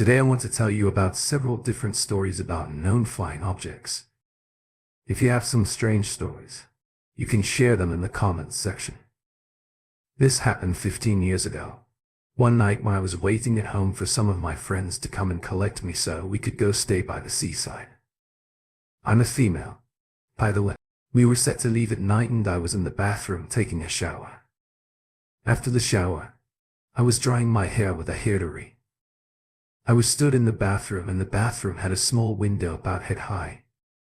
Today I want to tell you about several different stories about known flying objects. If you have some strange stories, you can share them in the comments section. This happened 15 years ago. One night when I was waiting at home for some of my friends to come and collect me so we could go stay by the seaside. I'm a female, by the way. We were set to leave at night and I was in the bathroom taking a shower. After the shower, I was drying my hair with a hairdryer. I was stood in the bathroom and the bathroom had a small window about head high,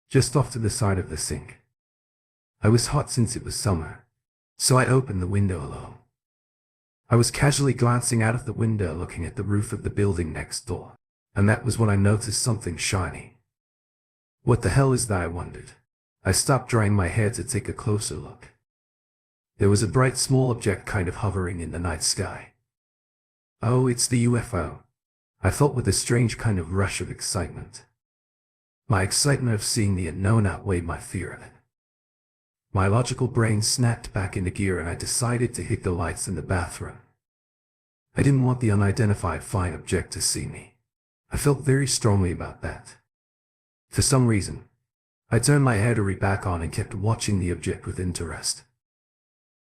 just off to the side of the sink. I was hot since it was summer, so I opened the window a little. I was casually glancing out of the window looking at the roof of the building next door, and that was when I noticed something shiny. What the hell is that, I wondered. I stopped drying my hair to take a closer look. There was a bright small object kind of hovering in the night sky. Oh, it's the UFO, I thought with a strange kind of rush of excitement. My excitement of seeing the unknown outweighed my fear of it. My logical brain snapped back into gear and I decided to hit the lights in the bathroom. I didn't want the unidentified flying object to see me. I felt very strongly about that. For some reason, I turned my hairdryer back on and kept watching the object with interest.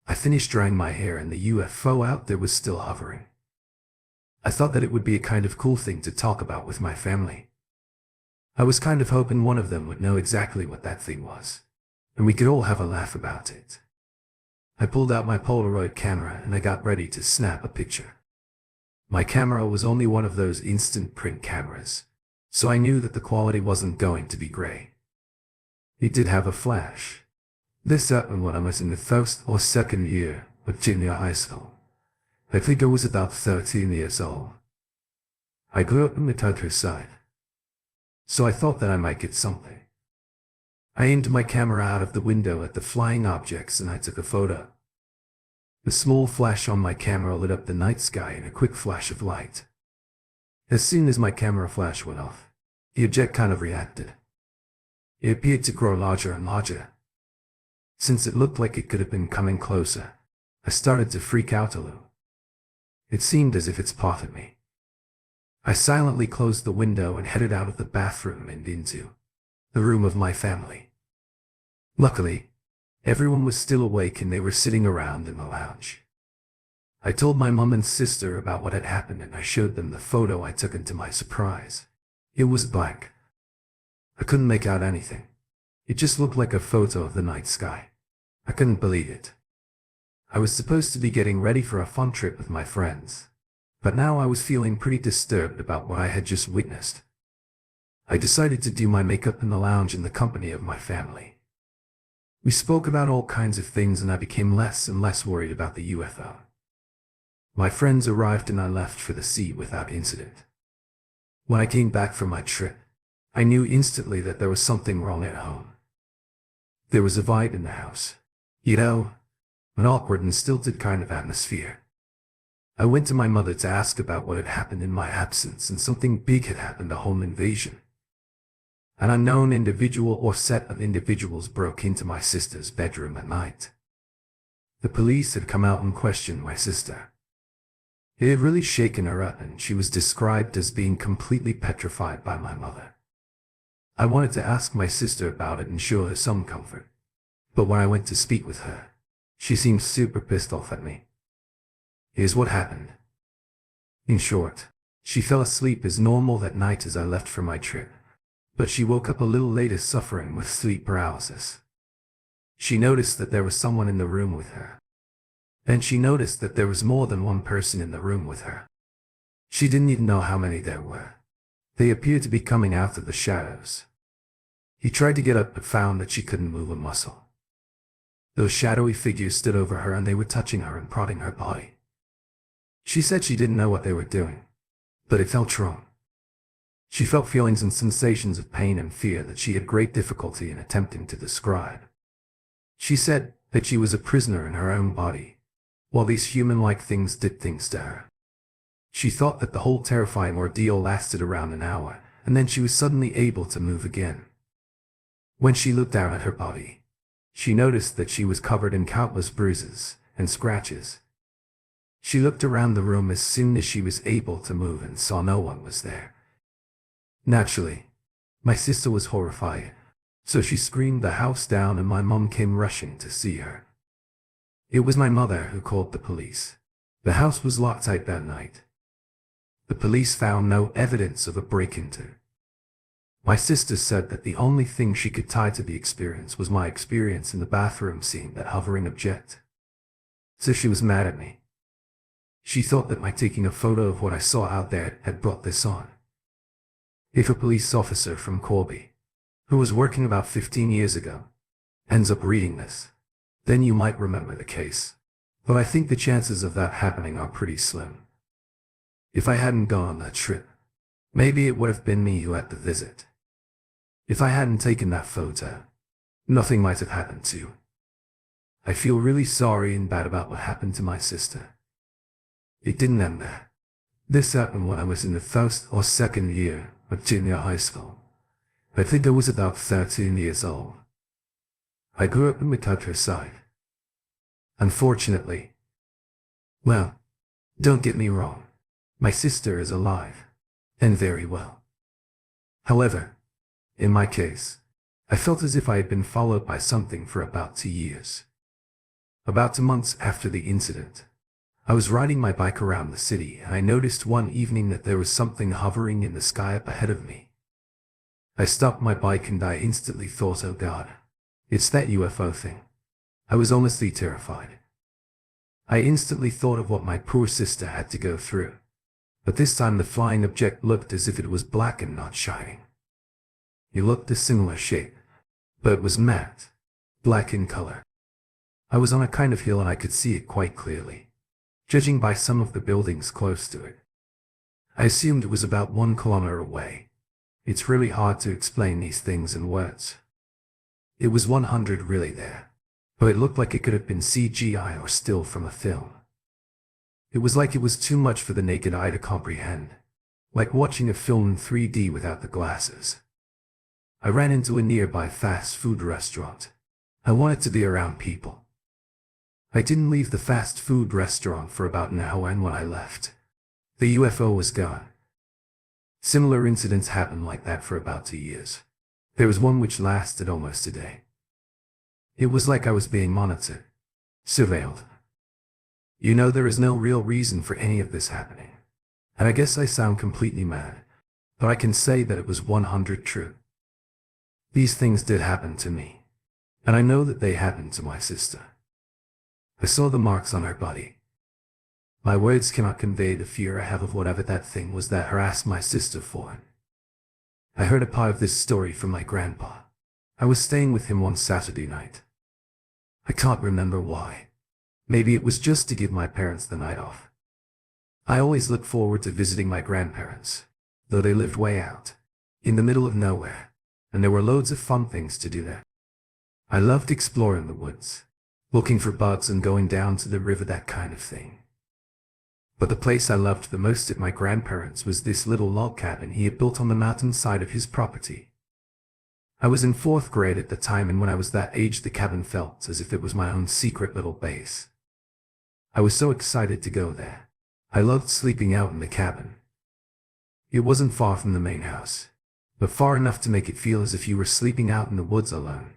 I finished drying my hair and the UFO out there was still hovering. I thought that it would be a kind of cool thing to talk about with my family. I was kind of hoping one of them would know exactly what that thing was, and we could all have a laugh about it. I pulled out my Polaroid camera and I got ready to snap a picture. My camera was only one of those instant print cameras, so I knew that the quality wasn't going to be great. It did have a flash. This happened when I was in the first or second year of junior high school. I think I was about 13 years old. I grew up in the countryside, so I thought that I might get something. I aimed my camera out of the window at the flying objects and I took a photo. The small flash on my camera lit up the night sky in a quick flash of light. As soon as my camera flash went off, the object kind of reacted. It appeared to grow larger and larger. Since it looked like it could have been coming closer, I started to freak out a little. It seemed as if it spotted me. I silently closed the window and headed out of the bathroom and into the room of my family. Luckily, everyone was still awake and they were sitting around in the lounge. I told my mom and sister about what had happened and I showed them the photo I took, and to my surprise, it was blank. I couldn't make out anything. It just looked like a photo of the night sky. I couldn't believe it. I was supposed to be getting ready for a fun trip with my friends, but now I was feeling pretty disturbed about what I had just witnessed. I decided to do my makeup in the lounge in the company of my family. We spoke about all kinds of things and I became less and less worried about the UFO. My friends arrived and I left for the sea without incident. When I came back from my trip, I knew instantly that there was something wrong at home. There was a vibe in the house. You know, an awkward and stilted kind of atmosphere. I went to my mother to ask about what had happened in my absence, and something big had happened, a home invasion. An unknown individual or set of individuals broke into my sister's bedroom at night. The police had come out and questioned my sister. It had really shaken her up and she was described as being completely petrified by my mother. I wanted to ask my sister about it and show her some comfort, but when I went to speak with her, she seemed super pissed off at me. Here's what happened. In short, she fell asleep as normal that night as I left for my trip, but she woke up a little later suffering with sleep paralysis. She noticed that there was someone in the room with her. Then she noticed that there was more than one person in the room with her. She didn't even know how many there were. They appeared to be coming out of the shadows. He tried to get up but found that she couldn't move a muscle. Those shadowy figures stood over her and they were touching her and prodding her body. She said she didn't know what they were doing, but it felt wrong. She felt feelings and sensations of pain and fear that she had great difficulty in attempting to describe. She said that she was a prisoner in her own body, while these human-like things did things to her. She thought that the whole terrifying ordeal lasted around an hour, and then she was suddenly able to move again. When she looked down at her body, she noticed that she was covered in countless bruises and scratches. She looked around the room as soon as she was able to move and saw no one was there, Naturally, my sister was horrified, so she screamed the house down and my mom came rushing to see her. It was my mother who called the police. The house was locked tight that night. The police found no evidence of a break-into. My sister said that the only thing she could tie to the experience was my experience in the bathroom seeing that hovering object. So she was mad at me. She thought that my taking a photo of what I saw out there had brought this on. If a police officer from Corby, who was working about 15 years ago, ends up reading this, then you might remember the case. But I think the chances of that happening are pretty slim. If I hadn't gone on that trip, maybe it would have been me who had the visit. If I hadn't taken that photo, nothing might have happened to you. I feel really sorry and bad about what happened to my sister. It didn't end there. This happened when I was in the first or second year of junior high school. I think I was about 13 years old. I grew up in the countryside. Unfortunately, well, don't get me wrong, my sister is alive, and very well. However, in my case, I felt as if I had been followed by something for about 2 years. About 2 months after the incident, I was riding my bike around the city and I noticed one evening that there was something hovering in the sky up ahead of me. I stopped my bike and I instantly thought, oh God, it's that UFO thing. I was honestly terrified. I instantly thought of what my poor sister had to go through. But this time the flying object looked as if it was black and not shining. It looked a similar shape, but it was matte, black in color. I was on a kind of hill and I could see it quite clearly, judging by some of the buildings close to it. I assumed it was about 1 kilometer away. It's really hard to explain these things in words. It was 100 really there, but it looked like it could have been CGI or still from a film. It was like it was too much for the naked eye to comprehend, like watching a film in 3D without the glasses. I ran into a nearby fast food restaurant. I wanted to be around people. I didn't leave the fast food restaurant for about an hour, and when I left, the UFO was gone. Similar incidents happened like that for about 2 years. There was one which lasted almost a day. It was like I was being monitored, surveilled. You know, there is no real reason for any of this happening. And I guess I sound completely mad, but I can say that it was 100 true. These things did happen to me, and I know that they happened to my sister. I saw the marks on her body. My words cannot convey the fear I have of whatever that thing was that harassed my sister for. I heard a part of this story from my grandpa. I was staying with him one Saturday night. I can't remember why. Maybe it was just to give my parents the night off. I always looked forward to visiting my grandparents, though they lived way out, in the middle of nowhere, and there were loads of fun things to do there. I loved exploring the woods, looking for bugs and going down to the river, that kind of thing. But the place I loved the most at my grandparents' was this little log cabin he had built on the mountainside of his property. I was in 4th grade at the time, and when I was that age the cabin felt as if it was my own secret little base. I was so excited to go there. I loved sleeping out in the cabin. It wasn't far from the main house, but far enough to make it feel as if you were sleeping out in the woods alone,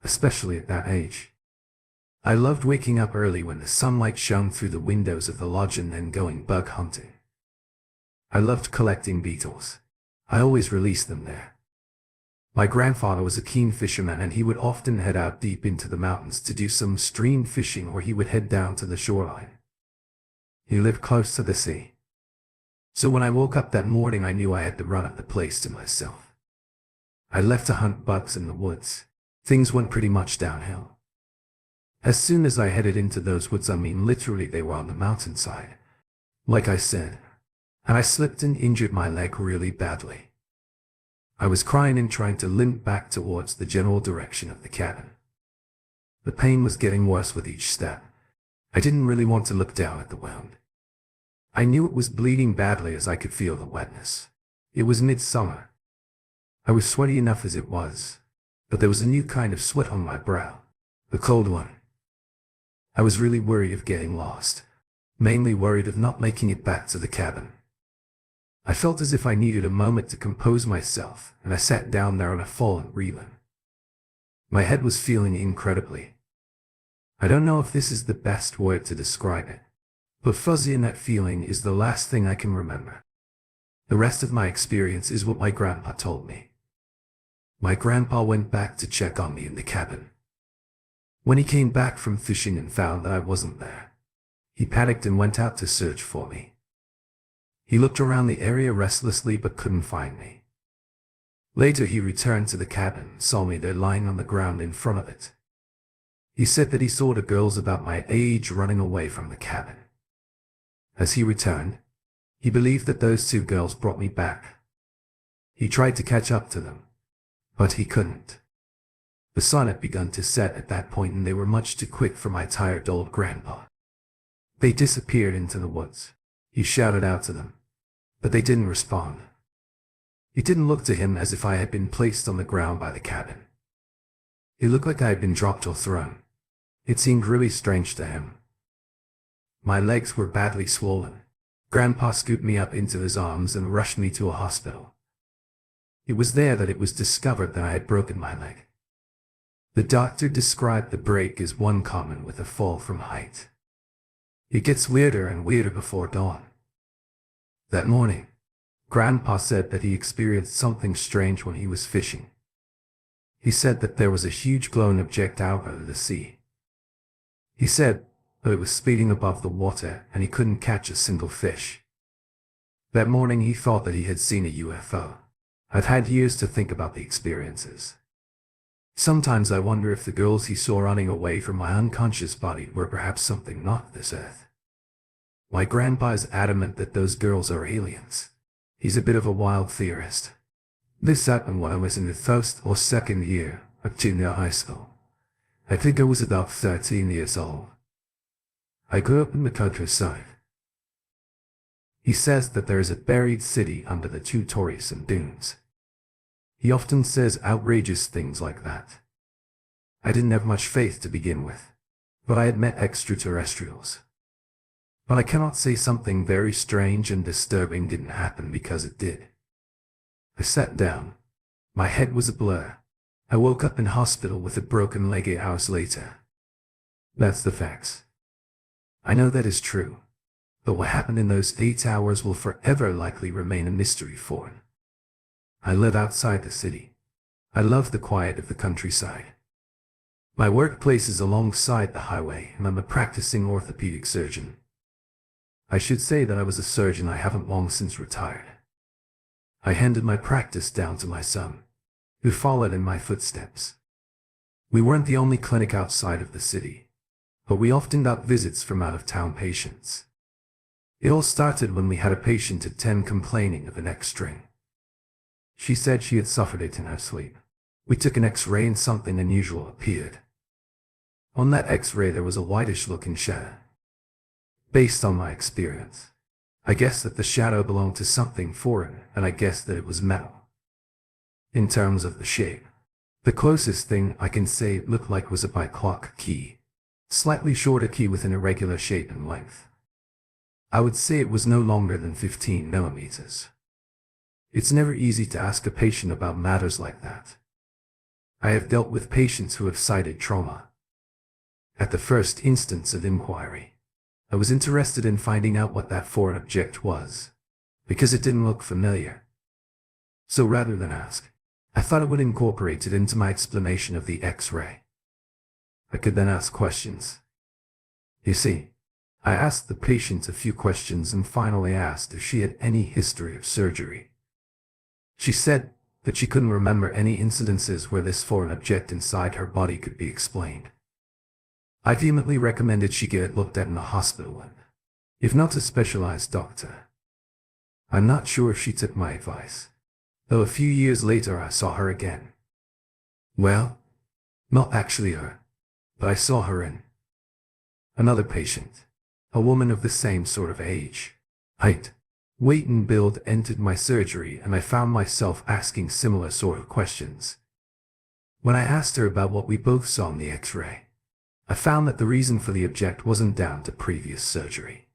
especially at that age. I loved waking up early when the sunlight shone through the windows of the lodge and then going bug hunting. I loved collecting beetles. I always released them there. My grandfather was a keen fisherman, and he would often head out deep into the mountains to do some stream fishing, or he would head down to the shoreline. He lived close to the sea. So when I woke up that morning, I knew I had to run up the place to myself. I left to hunt bugs in the woods. Things went pretty much downhill. As soon as I headed into those woods, I mean literally they were on the mountainside, like I said, and I slipped and injured my leg really badly. I was crying and trying to limp back towards the general direction of the cabin. The pain was getting worse with each step. I didn't really want to look down at the wound. I knew it was bleeding badly as I could feel the wetness. It was midsummer. I was sweaty enough as it was, but there was a new kind of sweat on my brow, the cold one. I was really worried of getting lost, mainly worried of not making it back to the cabin. I felt as if I needed a moment to compose myself, and I sat down there on a fallen railing. My head was feeling incredibly. I don't know if this is the best word to describe it, but fuzzy in that feeling is the last thing I can remember. The rest of my experience is what my grandpa told me. My grandpa went back to check on me in the cabin. When he came back from fishing and found that I wasn't there, he panicked and went out to search for me. He looked around the area restlessly but couldn't find me. Later he returned to the cabin and saw me there lying on the ground in front of it. He said that he saw the girls about my age running away from the cabin. As he returned, he believed that those two girls brought me back. He tried to catch up to them, but he couldn't. The sun had begun to set at that point and they were much too quick for my tired old grandpa. They disappeared into the woods. He shouted out to them, but they didn't respond. It didn't look to him as if I had been placed on the ground by the cabin. It looked like I had been dropped or thrown. It seemed really strange to him. My legs were badly swollen. Grandpa scooped me up into his arms and rushed me to a hospital. It was there that it was discovered that I had broken my leg. The doctor described the break as one common with a fall from height. It gets weirder and weirder before dawn. That morning, Grandpa said that he experienced something strange when he was fishing. He said that there was a huge glowing object out over the sea. He said that it was speeding above the water and he couldn't catch a single fish. That morning he thought that he had seen a UFO. I've had years to think about the experiences. Sometimes I wonder if the girls he saw running away from my unconscious body were perhaps something not this earth. My grandpa is adamant that those girls are aliens. He's a bit of a wild theorist. This happened when I was in the first or second year of junior high school. I think I was about 13 years old. I grew up in the countryside. He says that there is a buried city under the two Torreson dunes. He often says outrageous things like that. I didn't have much faith to begin with, but I had met extraterrestrials. But I cannot say something very strange and disturbing didn't happen because it did. I sat down. My head was a blur. I woke up in hospital with a broken leg 8 hours later. That's the facts. I know that is true, but what happened in those 8 hours will forever likely remain a mystery for me. I live outside the city. I love the quiet of the countryside. My workplace is alongside the highway and I'm a practicing orthopedic surgeon. I should say that I was a surgeon. I haven't long since retired. I handed my practice down to my son, who followed in my footsteps. We weren't the only clinic outside of the city, but we often got visits from out-of-town patients. It all started when we had a patient at 10 complaining of a neck strain. She said she had suffered it in her sleep. We took an X-ray and something unusual appeared. On that X-ray there was a whitish-looking shadow. Based on my experience, I guessed that the shadow belonged to something foreign, and I guessed that it was metal. In terms of the shape, the closest thing I can say it looked like was a bi-clock key, slightly shorter key with an irregular shape and length. I would say it was no longer than 15 millimeters. It's never easy to ask a patient about matters like that. I have dealt with patients who have cited trauma. At the first instance of inquiry, I was interested in finding out what that foreign object was, because it didn't look familiar. So rather than ask, I thought I would incorporate it into my explanation of the X-ray. I could then ask questions. You see, I asked the patient a few questions and finally asked if she had any history of surgery. She said that she couldn't remember any incidences where this foreign object inside her body could be explained. I vehemently recommended she get it looked at in a hospital and, if not a specialized doctor. I'm not sure if she took my advice, though a few years later I saw her again. Well, not actually her, but I saw her in another patient, a woman of the same sort of age, height, weight and build entered my surgery and I found myself asking similar sort of questions. When I asked her about what we both saw in the X-ray, I found that the reason for the object wasn't down to previous surgery.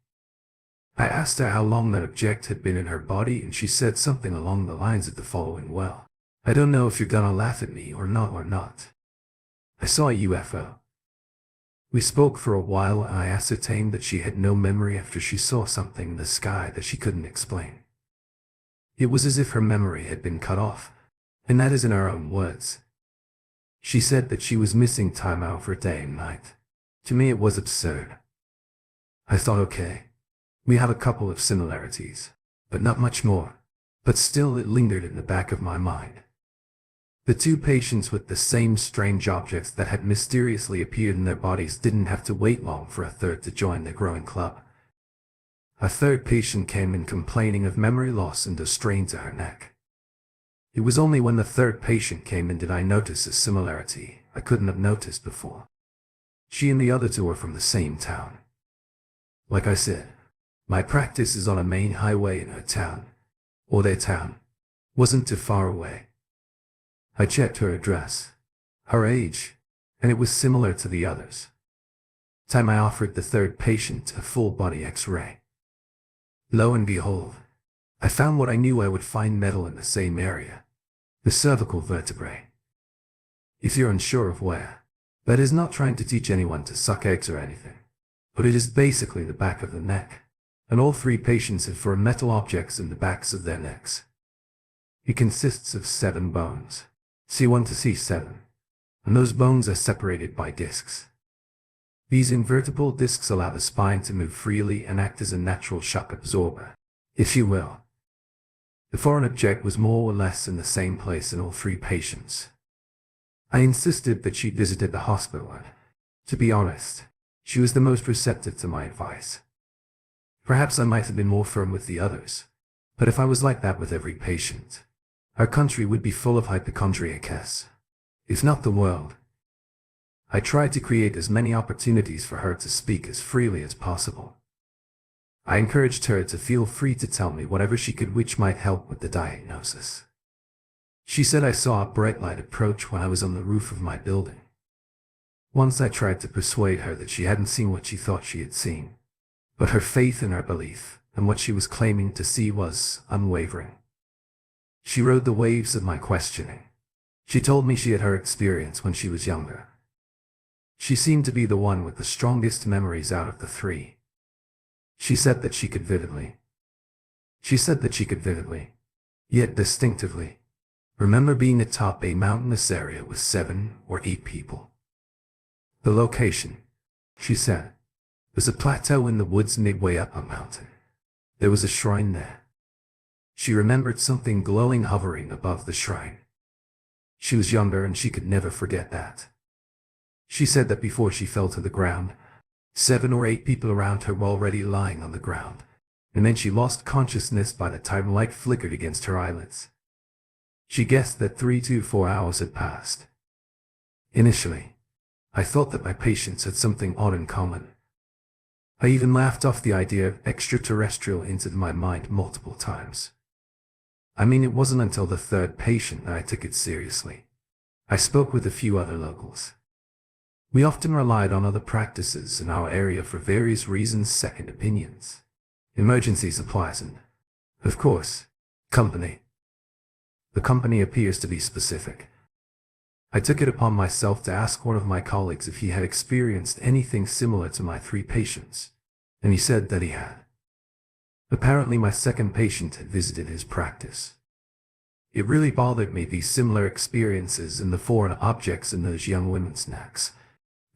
I asked her how long that object had been in her body, and she said something along the lines of the following: "Well, I don't know if you're gonna laugh at me or not. I saw a UFO." We spoke for a while, and I ascertained that she had no memory after she saw something in the sky that she couldn't explain. It was as if her memory had been cut off, and that is in her own words. She said that she was missing time out for day and night. To me it was absurd. I thought, okay, we have a couple of similarities, but not much more. But still it lingered in the back of my mind. The two patients with the same strange objects that had mysteriously appeared in their bodies didn't have to wait long for a third to join the growing club. A third patient came in complaining of memory loss and a strain to her neck. It was only when the third patient came in did I notice a similarity I couldn't have noticed before. She and the other two were from the same town. Like I said, my practice is on a main highway, and her town, or their town, wasn't too far away. I checked her address, her age, and it was similar to the others. Time I offered the third patient a full-body X-ray. Lo and behold, I found what I knew I would find: metal in the same area, the cervical vertebrae. If you're unsure of where, that is not trying to teach anyone to suck eggs or anything, but it is basically the back of the neck, and all three patients had 4 metal objects in the backs of their necks. It consists of 7 bones, C1 to C7, and those bones are separated by discs. These invertible discs allow the spine to move freely and act as a natural shock absorber, if you will. The foreign object was more or less in the same place in all 3 patients. I insisted that she visited the hospital, and, to be honest, she was the most receptive to my advice. Perhaps I might have been more firm with the others, but if I was like that with every patient, our country would be full of hypochondriacs, if not the world. I tried to create as many opportunities for her to speak as freely as possible. I encouraged her to feel free to tell me whatever she could which might help with the diagnosis. She said I saw a bright light approach when I was on the roof of my building. Once I tried to persuade her that she hadn't seen what she thought she had seen, but her faith in her belief and what she was claiming to see was unwavering. She rode the waves of my questioning. She told me she had her experience when she was younger. She seemed to be the one with the strongest memories out of the 3. She said that she could vividly, yet distinctively, remember being atop a mountainous area with 7 or 8 people. The location, she said, was a plateau in the woods midway up a mountain. There was a shrine there. She remembered something glowing hovering above the shrine. She was younger and she could never forget that. She said that before she fell to the ground, 7 or 8 people around her were already lying on the ground, and then she lost consciousness by the time light flickered against her eyelids. She guessed that 3 to 4 hours had passed. Initially, I thought that my patients had something odd in common. I even laughed off the idea of extraterrestrial into my mind multiple times. I mean, it wasn't until the 3rd patient that I took it seriously. I spoke with a few other locals. We often relied on other practices in our area for various reasons: second opinions, emergency supplies, and, of course, company. The company appears to be specific. I took it upon myself to ask one of my colleagues if he had experienced anything similar to my 3 patients, and he said that he had. Apparently my 2nd patient had visited his practice. It really bothered me, these similar experiences and the foreign objects in those young women's necks.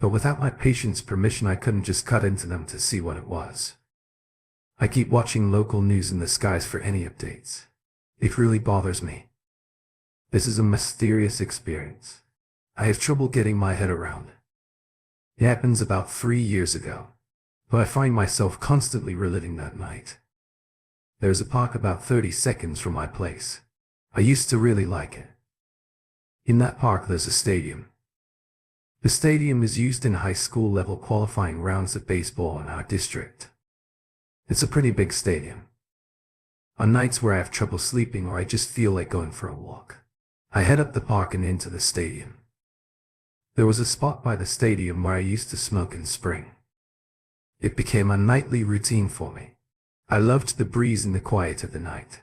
But without my patient's permission I couldn't just cut into them to see what it was. I keep watching local news in the skies for any updates. It really bothers me. This is a mysterious experience. I have trouble getting my head around. It happened about 3 years ago, but I find myself constantly reliving that night. There's a park about 30 seconds from my place. I used to really like it. In that park there's a stadium. The stadium is used in high school level qualifying rounds of baseball in our district. It's a pretty big stadium. On nights where I have trouble sleeping or I just feel like going for a walk, I head up the park and into the stadium. There was a spot by the stadium where I used to smoke in spring. It became a nightly routine for me. I loved the breeze and the quiet of the night.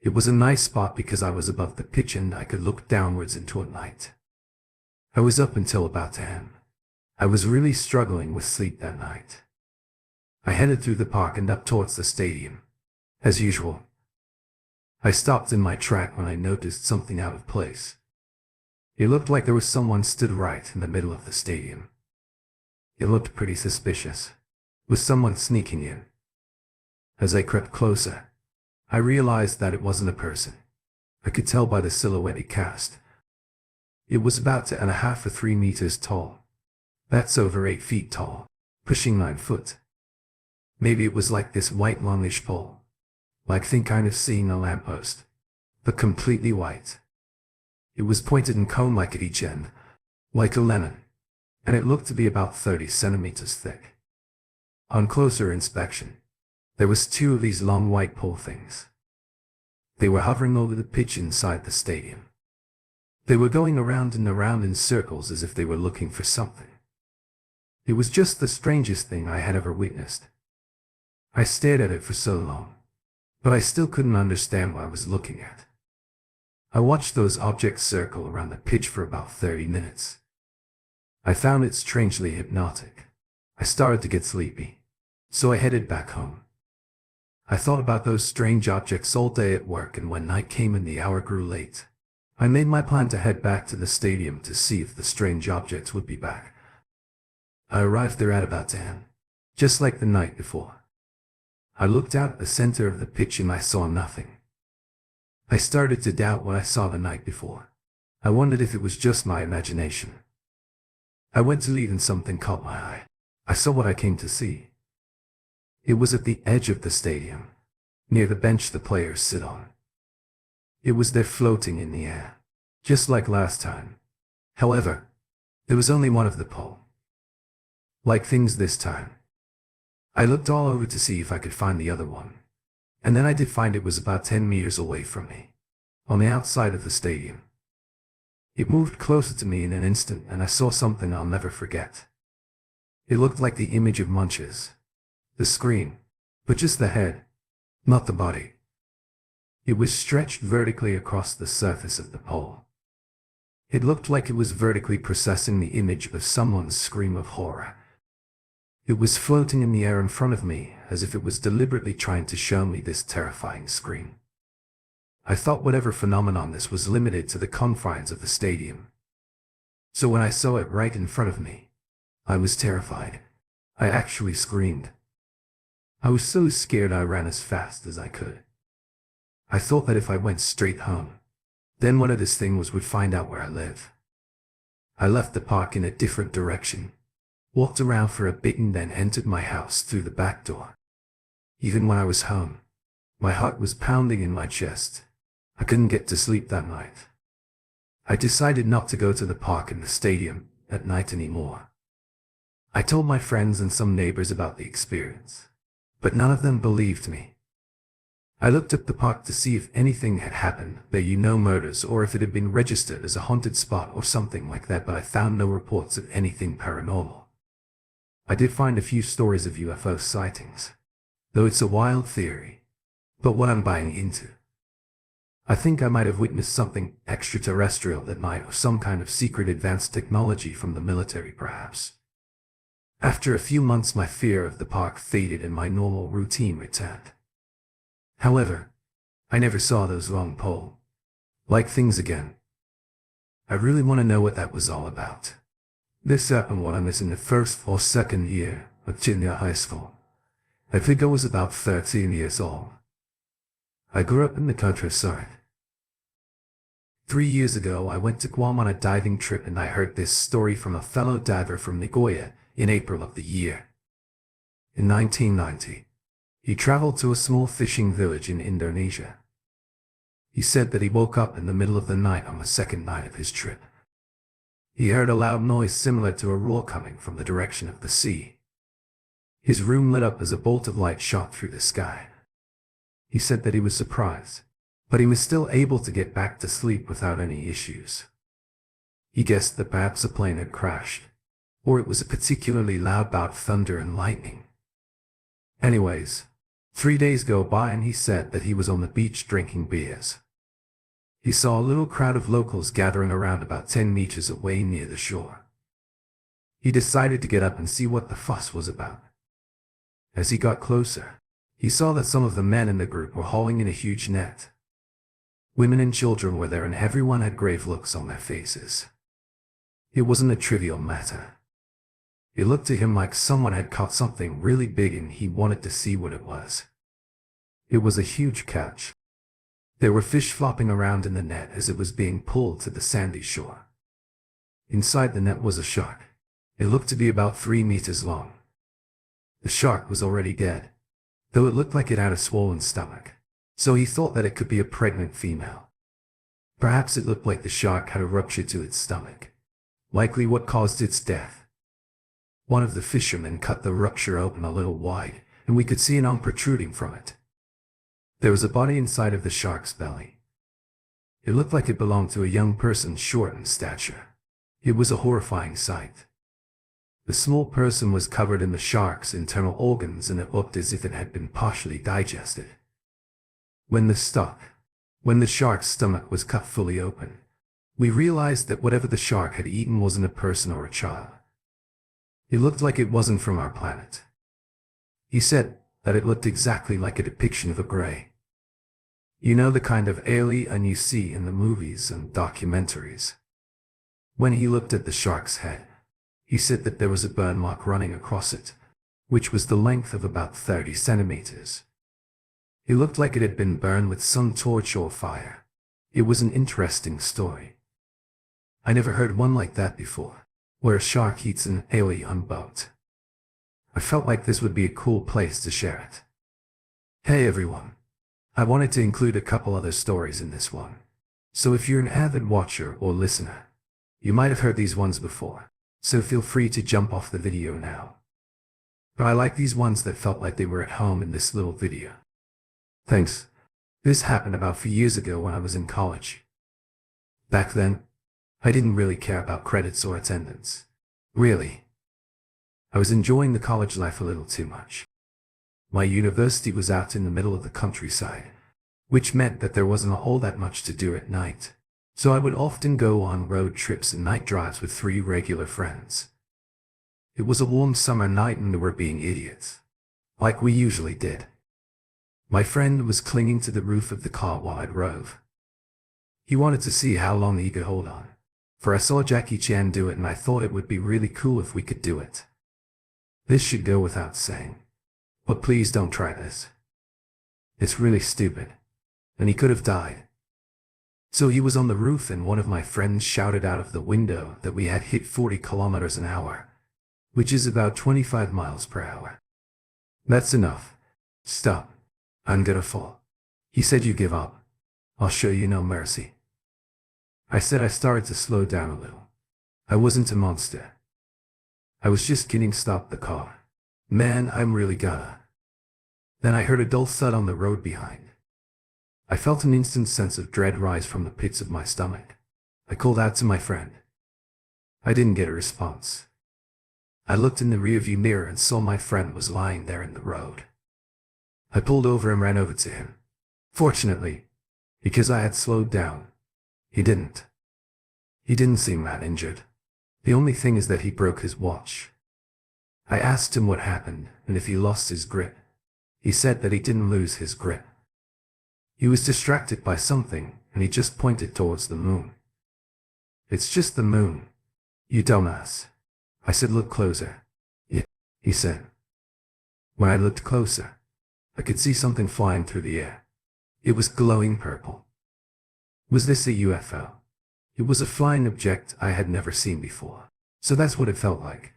It was a nice spot because I was above the pitch and I could look downwards into a night. I was up until about 10. I was really struggling with sleep that night. I headed through the park and up towards the stadium. As usual, I stopped in my track when I noticed something out of place. It looked like there was someone stood right in the middle of the stadium. It looked pretty suspicious. Was someone sneaking in? As I crept closer, I realized that it wasn't a person. I could tell by the silhouette it cast. It was about 2.5 or 3 meters tall. That's over 8 feet tall, pushing 9 foot. Maybe it was like this white longish pole. Like think kind of seeing a lamppost, but completely white. It was pointed and cone-like at each end, like a lemon, and it looked to be about 30 centimeters thick. On closer inspection, there was 2 of these long white pole things. They were hovering over the pitch inside the stadium. They were going around and around in circles as if they were looking for something. It was just the strangest thing I had ever witnessed. I stared at it for so long, but I still couldn't understand what I was looking at. I watched those objects circle around the pitch for about 30 minutes. I found it strangely hypnotic. I started to get sleepy, so I headed back home. I thought about those strange objects all day at work, and when night came and the hour grew late, I made my plan to head back to the stadium to see if the strange objects would be back. I arrived there at about 10, just like the night before. I looked out at the center of the pitch and I saw nothing. I started to doubt what I saw the night before. I wondered if it was just my imagination. I went to leave and something caught my eye. I saw what I came to see. It was at the edge of the stadium, near the bench the players sit on. It was there floating in the air, just like last time. However, there was only one of the pole. Like things this time. I looked all over to see if I could find the other one. And then I did find it was about 10 meters away from me, on the outside of the stadium. It moved closer to me in an instant and I saw something I'll never forget. It looked like the image of Munch's. The screen, but just the head, not the body. It was stretched vertically across the surface of the pole. It looked like it was vertically processing the image of someone's scream of horror. It was floating in the air in front of me, as if it was deliberately trying to show me this terrifying screen. I thought whatever phenomenon this was limited to the confines of the stadium. So when I saw it right in front of me, I was terrified. I actually screamed. I was so scared I ran as fast as I could. I thought that if I went straight home, then one of this thing would find out where I live. I left the park in a different direction, walked around for a bit and then entered my house through the back door. Even when I was home, my heart was pounding in my chest. I couldn't get to sleep that night. I decided not to go to the park and the stadium at night anymore. I told my friends and some neighbors about the experience, but none of them believed me. I looked up the park to see if anything had happened there, murders, or if it had been registered as a haunted spot or something like that, but I found no reports of anything paranormal. I did find a few stories of UFO sightings, though it's a wild theory, but what I'm buying into. I think I might have witnessed something extraterrestrial that might have some kind of secret advanced technology from the military perhaps. After a few months my fear of the park faded and my normal routine returned. However, I never saw those long pole-like things again. I really want to know what that was all about. This happened when I was in the first or second year of junior high school. I think I was about 13 years old. I grew up in the countryside. 3 years ago I went to Guam on a diving trip and I heard this story from a fellow diver from Nagoya in April of the year. In 1990, he traveled to a small fishing village in Indonesia. He said that he woke up in the middle of the night on the second night of his trip. He heard a loud noise similar to a roar coming from the direction of the sea. His room lit up as a bolt of light shot through the sky. He said that he was surprised, but he was still able to get back to sleep without any issues. He guessed that perhaps a plane had crashed, or it was a particularly loud bout of thunder and lightning. Anyways, 3 days go by and he said that he was on the beach drinking beers. He saw a little crowd of locals gathering around about 10 meters away near the shore. He decided to get up and see what the fuss was about. As he got closer, he saw that some of the men in the group were hauling in a huge net. Women and children were there and everyone had grave looks on their faces. It wasn't a trivial matter. It looked to him like someone had caught something really big and he wanted to see what it was. It was a huge catch. There were fish flopping around in the net as it was being pulled to the sandy shore. Inside the net was a shark. It looked to be about 3 meters long. The shark was already dead, though it looked like it had a swollen stomach, so he thought that it could be a pregnant female. Perhaps it looked like the shark had a rupture to its stomach, likely what caused its death. One of the fishermen cut the rupture open a little wide, and we could see an arm protruding from it. There was a body inside of the shark's belly. It looked like it belonged to a young person short in stature. It was a horrifying sight. The small person was covered in the shark's internal organs and it looked as if it had been partially digested. When the shark's stomach was cut fully open, we realized that whatever the shark had eaten wasn't a person or a child. It looked like it wasn't from our planet. He said that it looked exactly like a depiction of a gray. You know, the kind of alien you see in the movies and documentaries. When he looked at the shark's head, he said that there was a burn mark running across it, which was the length of about 30 centimeters. It looked like it had been burned with some torch or fire. It was an interesting story. I never heard one like that before, where a shark eats an alien boat. I felt like this would be a cool place to share it. Hey everyone. I wanted to include a couple other stories in this one. So if you're an avid watcher or listener, you might have heard these ones before, so feel free to jump off the video now. But I like these ones that felt like they were at home in this little video. Thanks. This happened about 4 years ago when I was in college. Back then, I didn't really care about credits or attendance. Really. I was enjoying the college life a little too much. My university was out in the middle of the countryside, which meant that there wasn't all that much to do at night. So I would often go on road trips and night drives with 3 regular friends. It was a warm summer night and we were being idiots, like we usually did. My friend was clinging to the roof of the car while I drove. He wanted to see how long he could hold on, for I saw Jackie Chan do it and I thought it would be really cool if we could do it. This should go without saying, but please don't try this. It's really stupid, and he could have died. So he was on the roof and one of my friends shouted out of the window that we had hit 40 kilometers an hour, which is about 25 miles per hour. That's enough. Stop. I'm gonna fall. He said, you give up. I'll show you no mercy. I said I started to slow down a little. I wasn't a monster. I was just kidding. Stop the car. Man, I'm really gonna. Then I heard a dull thud on the road behind. I felt an instant sense of dread rise from the pits of my stomach. I called out to my friend. I didn't get a response. I looked in the rearview mirror and saw my friend was lying there in the road. I pulled over and ran over to him. Fortunately, because I had slowed down, he didn't. He didn't seem that injured. The only thing is that he broke his watch. I asked him what happened and if he lost his grip. He said that he didn't lose his grip. He was distracted by something and he just pointed towards the moon. It's just the moon, you dumbass. I said, look closer. Yeah, he said. When I looked closer, I could see something flying through the air. It was glowing purple. Was this a UFO? It was a flying object I had never seen before, so that's what it felt like.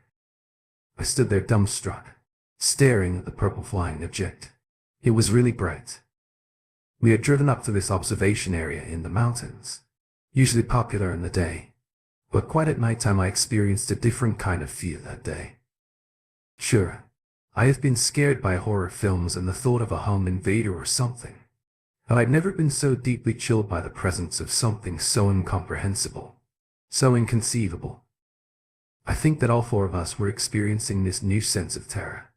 I stood there dumbstruck, staring at the purple flying object. It was really bright. We had driven up to this observation area in the mountains, usually popular in the day, but quite at nighttime I experienced a different kind of fear that day. Sure, I have been scared by horror films and the thought of a home invader or something, but I'd never been so deeply chilled by the presence of something so incomprehensible, so inconceivable. I think that all 4 of us were experiencing this new sense of terror.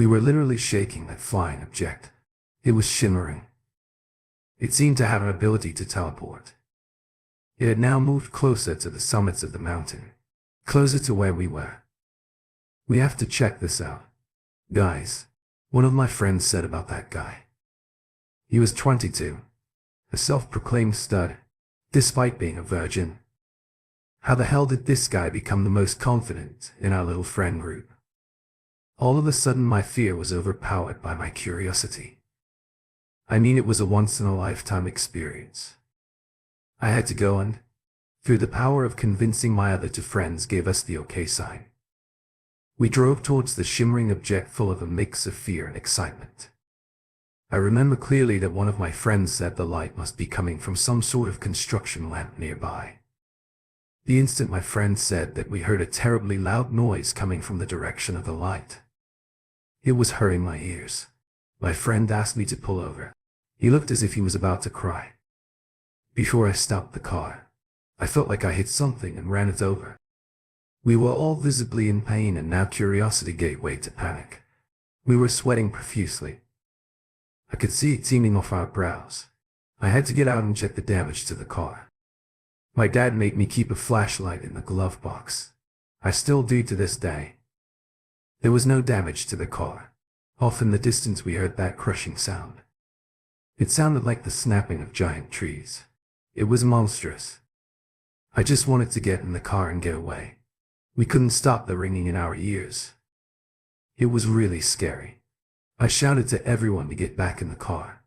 We were literally shaking that flying object. It was shimmering. It seemed to have an ability to teleport. It had now moved closer to the summits of the mountain, closer to where we were. "We have to check this out, guys," one of my friends said about that guy. He was 22, a self-proclaimed stud, despite being a virgin. How the hell did this guy become the most confident in our little friend group? All of a sudden my fear was overpowered by my curiosity. I mean, it was a once-in-a-lifetime experience. I had to go, and, through the power of convincing my other two friends, gave us the okay sign. We drove towards the shimmering object full of a mix of fear and excitement. I remember clearly that one of my friends said the light must be coming from some sort of construction lamp nearby. The instant my friend said that, we heard a terribly loud noise coming from the direction of the light. It was hurting my ears. My friend asked me to pull over. He looked as if he was about to cry. Before I stopped the car, I felt like I hit something and ran it over. We were all visibly in pain, and now curiosity gave way to panic. We were sweating profusely. I could see it teeming off our brows. I had to get out and check the damage to the car. My dad made me keep a flashlight in the glove box. I still do to this day. There was no damage to the car. Off in the distance we heard that crushing sound. It sounded like the snapping of giant trees. It was monstrous. I just wanted to get in the car and get away. We couldn't stop the ringing in our ears. It was really scary. I shouted to everyone to get back in the car.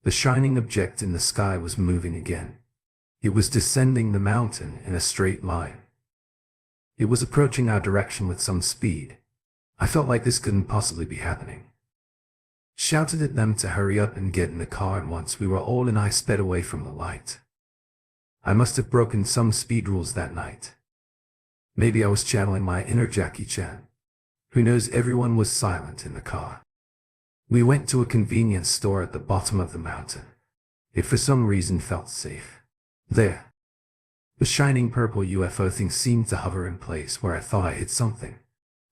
The shining object in the sky was moving again. It was descending the mountain in a straight line. It was approaching our direction with some speed. I felt like this couldn't possibly be happening. Shouted at them to hurry up and get in the car, and once we were all in, I sped away from the light. I must have broken some speed rules that night. Maybe I was channeling my inner Jackie Chan. Who knows? Everyone was silent in the car. We went to a convenience store at the bottom of the mountain. It for some reason felt safe. There, the shining purple UFO thing seemed to hover in place where I thought I hit something.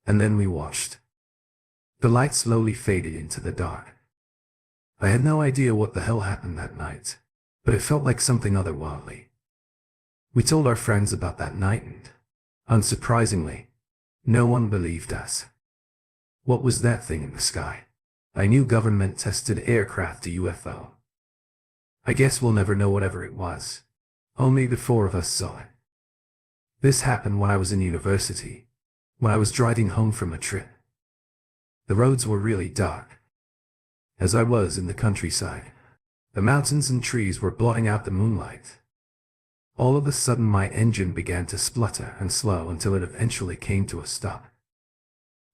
And then we watched. The light slowly faded into the dark. I had no idea what the hell happened that night, but it felt like something otherworldly. We told our friends about that night, and, unsurprisingly, no one believed us. What was that thing in the sky? I knew government-tested aircraft, a UFO. I guess we'll never know whatever it was. Only the four of us saw it. This happened when I was in university, when I was driving home from a trip. The roads were really dark. As I was in the countryside, the mountains and trees were blotting out the moonlight. All of a sudden my engine began to splutter and slow until it eventually came to a stop.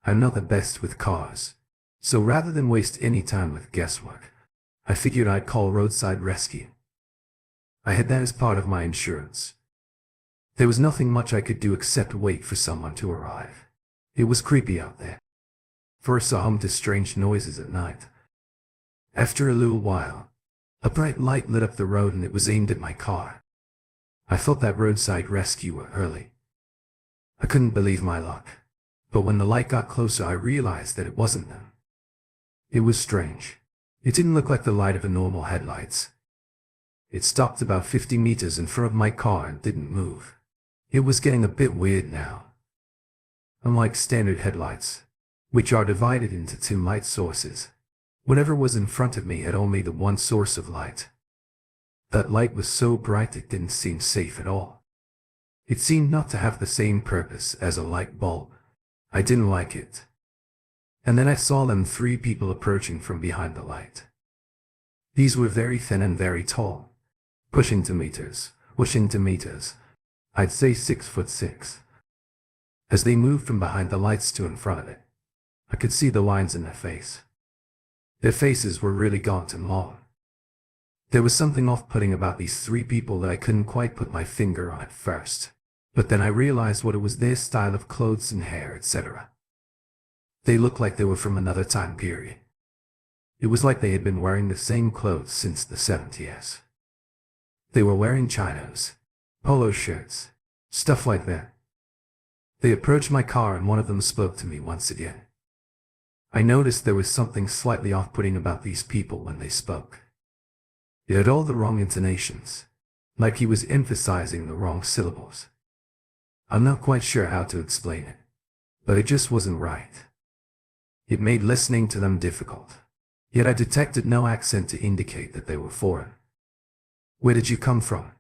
I'm not the best with cars, so rather than waste any time with guesswork, I figured I'd call roadside rescue. I had that as part of my insurance. There was nothing much I could do except wait for someone to arrive. It was creepy out there. First I hummed to strange noises at night. After a little while, a bright light lit up the road, and it was aimed at my car. I thought that roadside rescue were early. I couldn't believe my luck, but when the light got closer I realized that it wasn't them. It was strange. It didn't look like the light of a normal headlights. It stopped about 50 meters in front of my car and didn't move. It was getting a bit weird now. Unlike standard headlights, which are divided into two light sources, whatever was in front of me had only the one source of light. That light was so bright it didn't seem safe at all. It seemed not to have the same purpose as a light bulb. I didn't like it. And then I saw them, three people approaching from behind the light. These were very thin and very tall, pushing to meters. I'd say 6'6". As they moved from behind the lights to in front of it, I could see the lines in their face. Their faces were really gaunt and long. There was something off-putting about these three people that I couldn't quite put my finger on at first, but then I realized what it was: their style of clothes and hair, etc. They looked like they were from another time period. It was like they had been wearing the same clothes since the 70s. They were wearing chinos, polo shirts, stuff like that. They approached my car and one of them spoke to me once again. I noticed there was something slightly off-putting about these people when they spoke. They had all the wrong intonations, like he was emphasizing the wrong syllables. I'm not quite sure how to explain it, but it just wasn't right. It made listening to them difficult, yet I detected no accent to indicate that they were foreign. "Where did you come from?"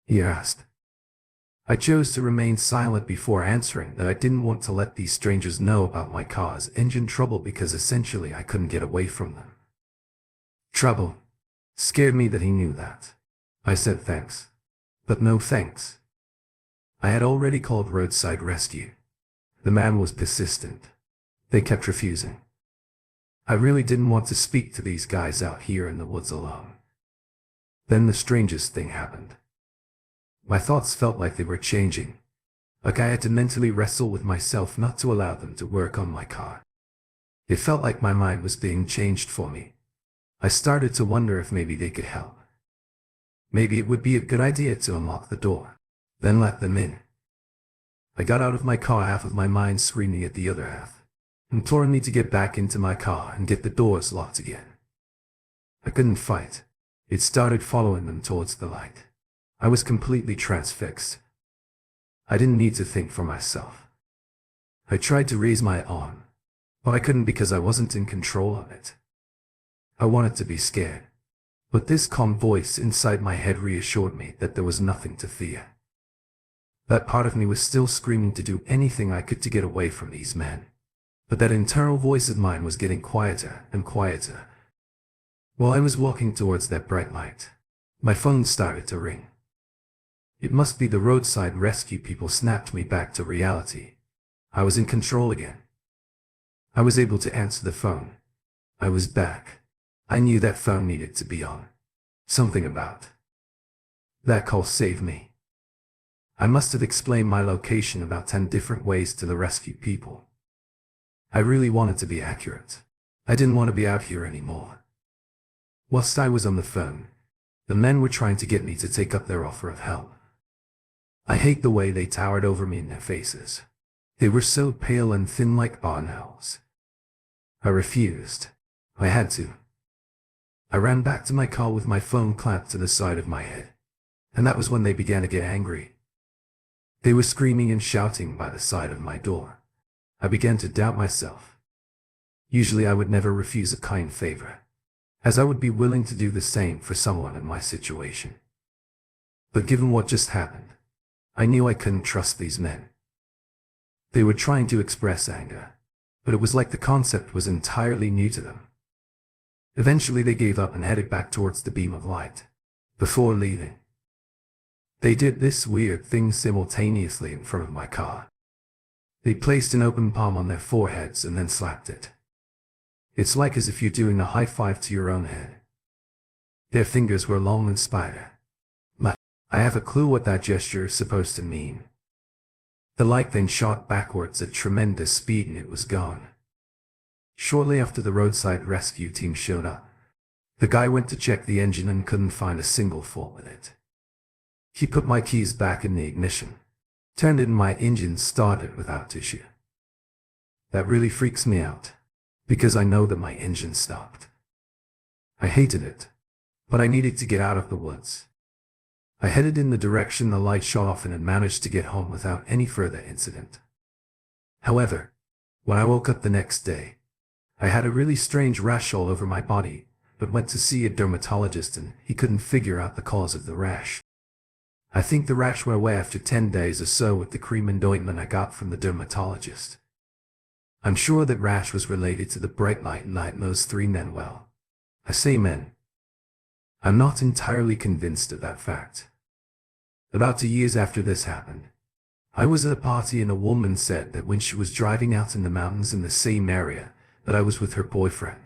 he asked. I chose to remain silent before answering that I didn't want to let these strangers know about my car's engine trouble because essentially I couldn't get away from them. Trouble scared me that he knew that. I said thanks, but no thanks. I had already called roadside rescue. The man was persistent. They kept refusing. I really didn't want to speak to these guys out here in the woods alone. Then the strangest thing happened. My thoughts felt like they were changing, like I had to mentally wrestle with myself not to allow them to work on my car. It felt like my mind was being changed for me. I started to wonder if maybe they could help. Maybe it would be a good idea to unlock the door, then let them in. I got out of my car, half of my mind screaming at the other half, imploring me to get back into my car and get the doors locked again. I couldn't fight. It started following them towards the light. I was completely transfixed. I didn't need to think for myself. I tried to raise my arm, but I couldn't because I wasn't in control of it. I wanted to be scared, but this calm voice inside my head reassured me that there was nothing to fear. That part of me was still screaming to do anything I could to get away from these men, but that internal voice of mine was getting quieter and quieter. While I was walking towards that bright light, my phone started to ring. It must be the roadside rescue people snapped me back to reality. I was in control again. I was able to answer the phone. I was back. I knew that phone needed to be on. Something about that call saved me. I must have explained my location about 10 different ways to the rescue people. I really wanted to be accurate. I didn't want to be out here anymore. Whilst I was on the phone, the men were trying to get me to take up their offer of help. I hate the way they towered over me in their faces. They were so pale and thin like barn owls. I refused. I had to. I ran back to my car with my phone clamped to the side of my head, and that was when they began to get angry. They were screaming and shouting by the side of my door. I began to doubt myself. Usually I would never refuse a kind favor, as I would be willing to do the same for someone in my situation. But given what just happened, I knew I couldn't trust these men. They were trying to express anger, but it was like the concept was entirely new to them. Eventually they gave up and headed back towards the beam of light. Before leaving, they did this weird thing simultaneously in front of my car. They placed an open palm on their foreheads and then slapped it. It's like as if you're doing a high five to your own head. Their fingers were long and spider. I have a clue what that gesture is supposed to mean. The light then shot backwards at tremendous speed and it was gone. Shortly after the roadside rescue team showed up, the guy went to check the engine and couldn't find a single fault with it. He put my keys back in the ignition, turned it and my engine started without issue. That really freaks me out, because I know that my engine stopped. I hated it, but I needed to get out of the woods. I headed in the direction the light shot off and had managed to get home without any further incident. However, when I woke up the next day, I had a really strange rash all over my body, but went to see a dermatologist and he couldn't figure out the cause of the rash. I think the rash went away after 10 days or so with the cream and ointment I got from the dermatologist. I'm sure that rash was related to the bright light and those three men well. I say men. I'm not entirely convinced of that fact. About 2 years after this happened, I was at a party and a woman said that when she was driving out in the mountains in the same area, that I was with her boyfriend.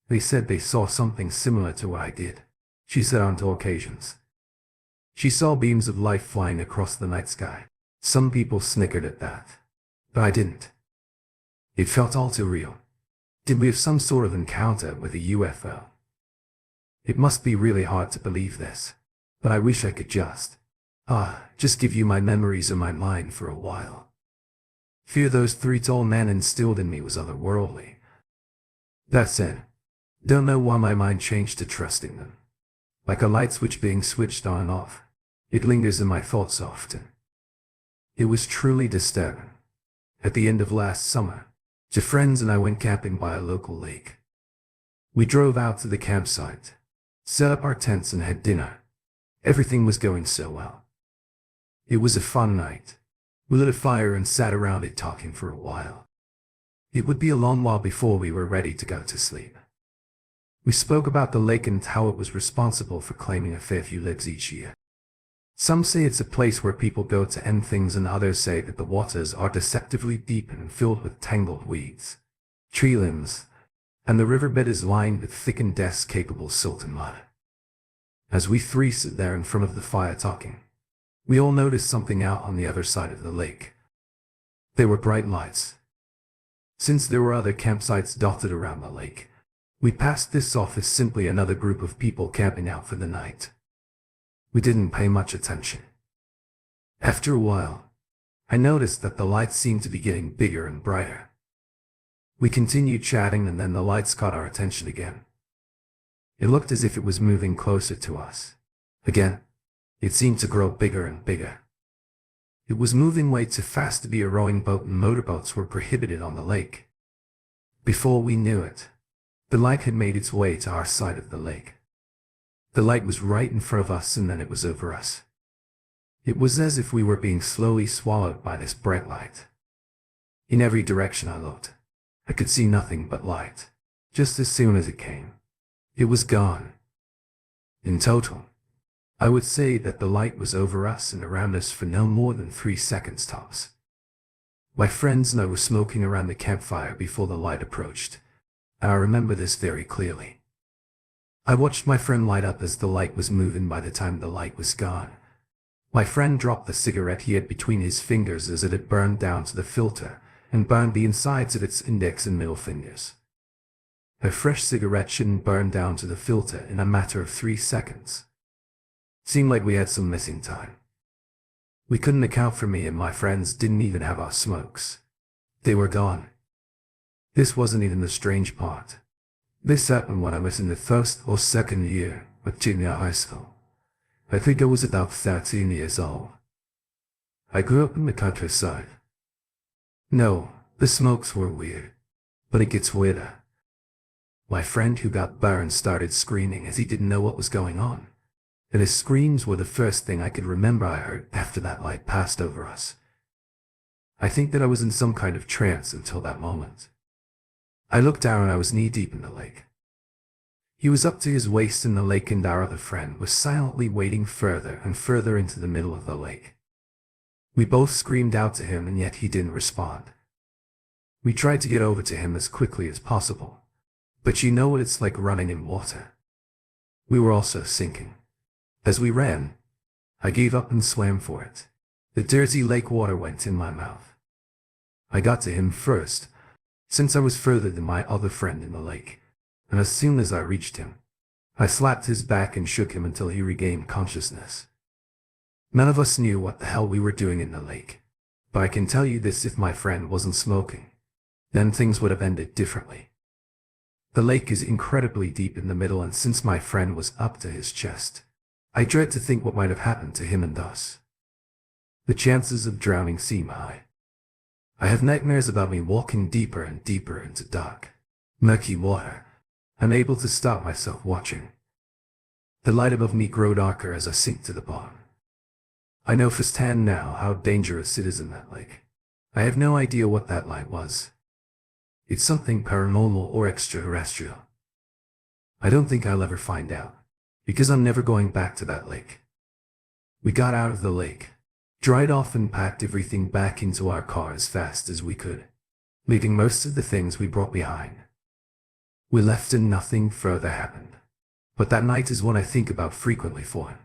They said they saw something similar to what I did, she said on 2 occasions. She saw beams of light flying across the night sky. Some people snickered at that, but I didn't. It felt all too real. Did we have some sort of encounter with a UFO? It must be really hard to believe this, but I wish I could just give you my memories in my mind for a while. Fear those 3 tall men instilled in me was otherworldly, That said, don't know why my mind changed to trusting them. Like a light switch being switched on and off, it lingers in my thoughts often. It was truly disturbing. At the end of last summer, two friends and I went camping by a local lake. We drove out to the campsite, set up our tents and had dinner. Everything was going so well. It was a fun night. We lit a fire and sat around it talking for a while. It would be a long while before we were ready to go to sleep. We spoke about the lake and how it was responsible for claiming a fair few lives each year. Some say it's a place where people go to end things, and others say that the waters are deceptively deep and filled with tangled weeds, tree limbs, and the riverbed is lined with thickened death-capable silt and mud. As we three sit there in front of the fire talking, we all noticed something out on the other side of the lake. There were bright lights. Since there were other campsites dotted around the lake, we passed this off as simply another group of people camping out for the night. We didn't pay much attention. After a while, I noticed that the lights seemed to be getting bigger and brighter. We continued chatting, and then the lights caught our attention again. It looked as if it was moving closer to us. Again, it seemed to grow bigger and bigger. It was moving way too fast to be a rowing boat, and motorboats were prohibited on the lake. Before we knew it, the light had made its way to our side of the lake. The light was right in front of us, and then it was over us. It was as if we were being slowly swallowed by this bright light. In every direction I looked, I could see nothing but light. Just as soon as it came, it was gone. In total, I would say that the light was over us and around us for no more than 3 seconds tops. My friends and I were smoking around the campfire before the light approached. I remember this very clearly. I watched my friend light up as the light was moving. By the time the light was gone, my friend dropped the cigarette he had between his fingers as it had burned down to the filter and burned the insides of its index and middle fingers. A fresh cigarette shouldn't burn down to the filter in a matter of 3 seconds. Seemed like we had some missing time. We couldn't account for me, and my friends didn't even have our smokes. They were gone. This wasn't even the strange part. This happened when I was in the first or second year of junior high school. I think I was about 13 years old. I grew up in the countryside. No, the smokes were weird, but it gets weirder. My friend who got burned started screaming as he didn't know what was going on, and his screams were the first thing I could remember I heard after that light passed over us. I think that I was in some kind of trance until that moment. I looked down and I was knee-deep in the lake. He was up to his waist in the lake, and our other friend was silently wading further and further into the middle of the lake. We both screamed out to him, and yet he didn't respond. We tried to get over to him as quickly as possible, but you know what it's like running in water. We were also sinking. As we ran, I gave up and swam for it. The dirty lake water went in my mouth. I got to him first, since I was further than my other friend in the lake, and as soon as I reached him, I slapped his back and shook him until he regained consciousness. None of us knew what the hell we were doing in the lake, but I can tell you this: if my friend wasn't smoking, then things would have ended differently. The lake is incredibly deep in the middle, and since my friend was up to his chest, I dread to think what might have happened to him and us. The chances of drowning seem high. I have nightmares about me walking deeper and deeper into dark, murky water, unable to stop myself watching. The light above me grows darker as I sink to the bottom. I know firsthand now how dangerous it is in that lake. I have no idea what that light was. It's something paranormal or extraterrestrial. I don't think I'll ever find out, because I'm never going back to that lake. We got out of the lake, dried off, and packed everything back into our car as fast as we could, leaving most of the things we brought behind. We left and nothing further happened, but that night is one I think about frequently for him.